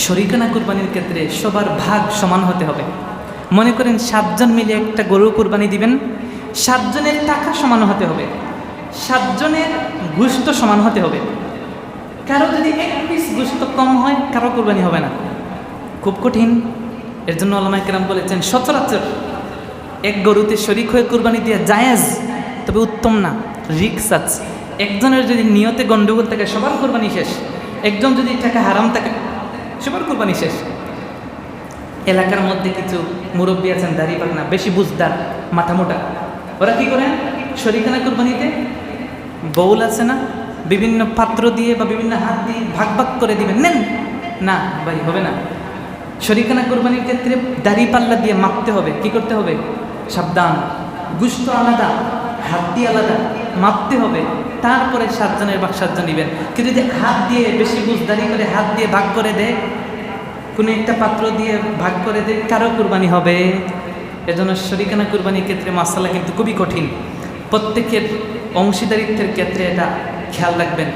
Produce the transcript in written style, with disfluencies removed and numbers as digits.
শরিকানা কুরবানির ক্ষেত্রে সবার ভাগ সমান হতে হবে। মনে করেন 7 জন মিলে একটা গরু কুরবানি দিবেন, 7 জনের টাকা সমান হতে হবে, 7 জনের গোশত সমান হতে হবে। কারো যদি 1 পিস গোশত কম হয় কারো কুরবানি হবে না, খুব কঠিন। এর জন্য ওলামায়ে কেরাম বলেছেন সচরাচর এক গরুতে শরিক হয়ে কুরবানি দেওয়া জায়েজ, তবে উত্তম না, রিস্ক আছে। একজনের যদি নিয়তে গন্ডগোল থাকে সবার কুরবানি শেষ, একজন যদি টাকা হারাম থাকে সবার কুরবানি শেষ। এলাকার মধ্যে কিছু মুরব্বী আছেন দাড়ি পাকনা, বেশি বুঝদার, মাথা মোটা, ওরা কি করেন শরিকানা কুরবানিতে বউল আছে না, বিভিন্ন পাত্র দিয়ে বা বিভিন্ন হাত দিয়ে ভাগ ভাগ করে দিবেন, নেন না ভাই হবে না। শরিকানা কুরবানির ক্ষেত্রে দাড়ি পাল্লা দিয়ে মাপতে হবে, কি করতে হবে, সাবধান, গোশত আলাদা, হাত দিয়ে আলাদা মাপতে হবে, তারপরে 7 জনের ভাগ 7 জন নেবেন। কিন্তু যদি হাত দিয়ে বেশি বুঝদারি করে হাত দিয়ে ভাগ করে দেয়, কোনো একটা পাত্র দিয়ে ভাগ করে দেয়, কারো কুরবানি হবে। এজন্য শরিকানা কুরবানির ক্ষেত্রে মাসালা কিন্তু খুবই কঠিন। প্রত্যেকের অংশীদারিত্বের ক্ষেত্রে এটা খেয়াল রাখবেন।